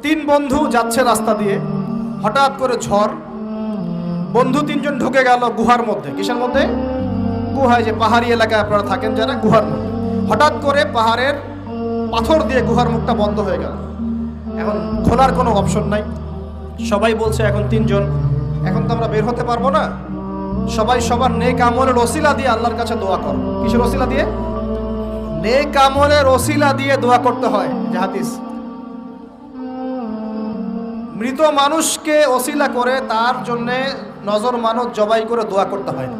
তিন বন্ধু যাচ্ছে রাস্তা দিয়ে, হঠাৎ করে ঝড়, বন্ধু তিনজন ঢুকে গেল গুহার মধ্যে। কিসের মধ্যে? গুহায়, যে পাহাড়ি এলাকায় আপনারা থাকেন যারা, গুহার মধ্যে। হঠাৎ করে পাহাড়ের পাথর দিয়ে গুহার মুখটা বন্ধ হয়ে গেল। এখন খোলার কোনো অপশন নাই। সবাই বলছে এখন তিনজন, এখন তো আমরা বের হতে পারবো না, সবাই সবার নেক আমলের ওসিলা দিয়ে আল্লাহর কাছে দোয়া করো। কিসের ওসিলা দিয়ে? নেক আমলের ওসিলা দিয়ে দোয়া করতে হয়। যে হাদিস, মৃত মানুষকে ওসিলা করে তার জন্য নজর মানত জবাই করে দোয়া করতে হয় না,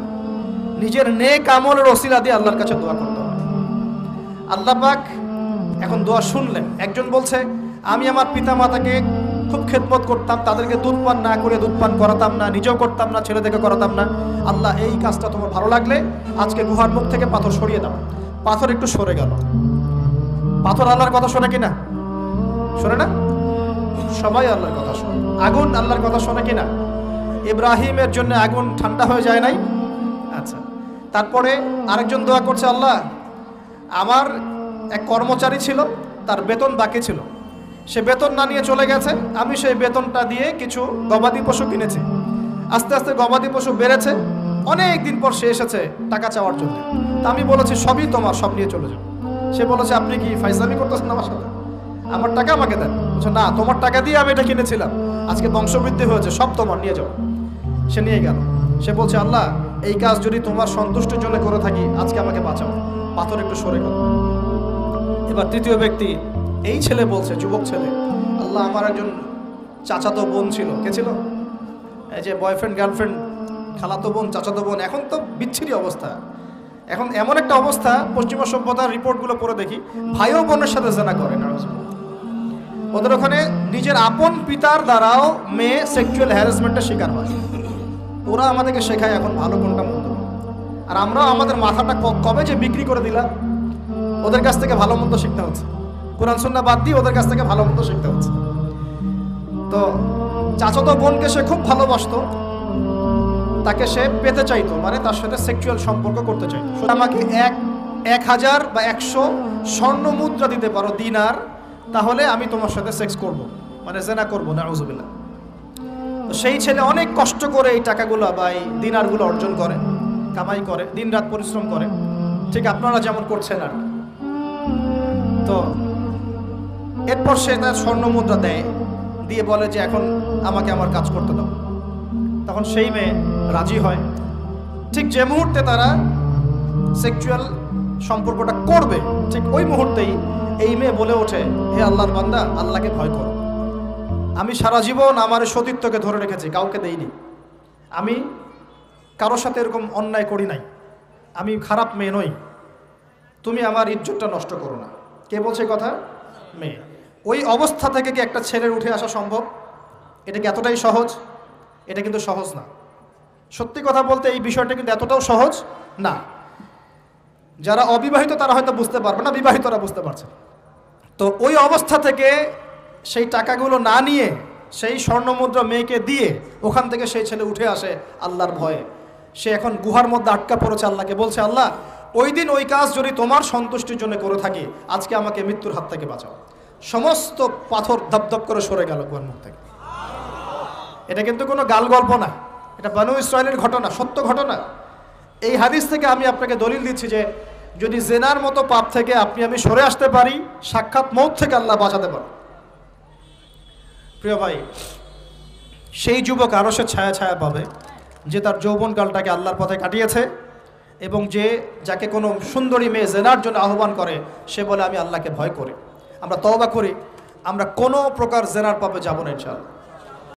নিজের নেক আমলের ওসিলা দিয়ে আল্লাহর কাছে দোয়া করতে হয়। আল্লাহ পাক এখন দোয়া শুনলেন। একজন বলছে, আমি আমার পিতা মাতাকে খুব খেদমত করতাম, তাদেরকে দুধ পান না করে দুধ পান করাতাম না, নিজেও করতাম না, ছেলেদেরকে করাতাম না। আল্লাহ, এই কাজটা তোমার ভালো লাগলে আজকে গুহার মুখ থেকে পাথর সরিয়ে দাও। পাথর একটু সরে গেল। পাথর আল্লাহর কথা শোনে কিনা? শোনে না? সবাই আল্লাহর কথা শোনে। আগুন আল্লাহর কথা শোনে কিনা? ইব্রাহিমের জন্য আগুন ঠান্ডা হয়ে যায় নাই? আচ্ছা, তারপরে আরেকজন দোয়া করছে, আল্লাহ, আমার এক কর্মচারী ছিল, তার বেতন বাকি ছিল, সে বেতন না নিয়ে চলে গেছে, আমি সেই বেতনটা দিয়ে কিছু গবাদি পশু কিনেছি। আস্তে আস্তে গবাদি পশু বেড়েছে, অনেক দিন পর সে এসেছে টাকা চাওয়ার জন্য। তা আমি বলেছি, সবই তোমার, সব নিয়ে চলে যাও। সে বলেছে, আপনি কি ফাইজলামি করতেছেন আমার সাথে? আমার টাকা আমাকে দেন। বলছে, না, তোমার টাকা দিয়ে আমি এটা কিনেছিলাম, আজকে বংশবৃদ্ধি হয়েছে, সব তোমার, নিয়ে যাও। সে নিয়ে গেল। সে বলছে, আল্লাহ, এই কাজ যদি তোমার সন্তুষ্টির জন্য করে থাকি, আজকে আমাকে বাঁচাও। পাথর একটু সরে গেল। এবার তৃতীয় ব্যক্তি, এই ছেলে বলছে, যুবক ছেলে, আল্লাহ, আমার একজন চাচাতো বোন ছিল। কে ছিল? এই যে বয়ফ্রেন্ড গার্লফ্রেন্ড, খালাতো বোন, চাচাতো বোন, এখন তো বিচ্ছিরি অবস্থা। এখন এমন একটা অবস্থা, পশ্চিমা সভ্যতার রিপোর্টগুলো পড়ে দেখি, ভাইও বোনের সাথে জেনা করে না। ওদের ওখানে নিজের আপন পিতার দ্বারাও মেয়ে সেক্সুয়াল হ্যারাসমেন্টের শিকার হয়। ওরা আমাদেরকে শেখায় এখন ভালো কোনটা মন্দ, আর আমরাও আমাদের মাথাটা কবে যে বিক্রি করে দিলাম। ওদের কাছ থেকে ভালো মন্দ শিখতে হচ্ছে, কোরআন সুন্নাহ বাদ দিয়ে ওদের কাছ থেকে ভালো মন্দ শিখতে হচ্ছে। তো চাচাতো বোনকে সে খুব ভালোবাসতো, তাকে সে পেতে চাইতো, মানে তার সাথে সেক্সুয়াল সম্পর্ক করতে চাইতো। আমাকে 1000 বা 100 স্বর্ণ মুদ্রা দিতে পারো, দিনার, তাহলে আমি তোমার সাথে সেক্স করব, মানে জেনা করবো, নাউজুবিল্লাহ। তো সেই ছেলে অনেক কষ্ট করে এই টাকাগুলো বা এই দিনারগুলো অর্জন করে, কামাই করে, দিন রাত পরিশ্রম করে, ঠিক আপনারা যেমন করছেন আর। তো এরপর সে তার স্বর্ণ মুদ্রা দেয়, দিয়ে বলে যে এখন আমাকে আমার কাজ করতে দাও। তখন সেই মেয়ে রাজি হয়। ঠিক যে মুহূর্তে তারা সেক্সুয়াল সম্পর্কটা করবে, ঠিক ওই মুহূর্তেই এই মেয়ে বলে ওঠে, হে আল্লাহর বান্দা, আল্লাহকে ভয় করো। আমি সারা জীবন আমার সতীত্বকে ধরে রেখেছি, কাউকে দেইনি, আমি কারোর সাথে এরকম অন্যায় করি নাই, আমি খারাপ মেয়ে নই, তুমি আমার ইজ্জতটা নষ্ট করো না। কে বলছে কথা? মেয়ে। ওই অবস্থা থেকে কি একটা ছেলের উঠে আসা সম্ভব? এটা কি এতটাই সহজ? এটা কিন্তু সহজ না। সত্যি কথা বলতে এই বিষয়টা কিন্তু এতটাও সহজ না। যারা অবিবাহিত তারা হয়তো বুঝতে পারবে না, বিবাহিতরা বুঝতে পারছে। তো ওই অবস্থা থেকে সেই টাকাগুলো না নিয়ে সেই স্বর্ণমুদ্রা মেয়েকে দিয়ে ওখান থেকে সেই ছেলে উঠে আসে আল্লাহর ভয়ে। সে এখন গুহার মধ্যে আটকা পড়েছে, আল্লাহকে বলছে, আল্লাহ, ওই দিন ওই কাজ যদি তোমার সন্তুষ্টির জন্য করে থাকি, আজকে আমাকে মৃত্যুর হাত থেকে বাঁচাও। সমস্ত পাথর ধপধপ করে সরে গেল গুহার মুখ থেকে। এটা কিন্তু কোনো গাল গল্প না, এটা বনু ইসরায়েলের ঘটনা, সত্য ঘটনা। এই হাদিস থেকে আমি আপনাকে দলিল দিচ্ছি যে যদি জেনার মতো পাপ থেকে আমি সরে আসতে পারি, সাক্ষাৎ মৌত থেকে আল্লাহ বাঁচাতে পারে। প্রিয় ভাই, সেই যুবক আরো সে ছায়া ছায়া পাবে যে তার যৌবনকালটাকে আল্লাহর পথে কাটিয়েছে, এবং যাকে কোনো সুন্দরী মেয়ে জেনার জন্য আহ্বান করে, সে বলে আমি আল্লাহকে ভয় করি। আমরা তওবা করি, আমরা কোনো প্রকার জেনার পাপে যাব না ইনশাআল্লাহ।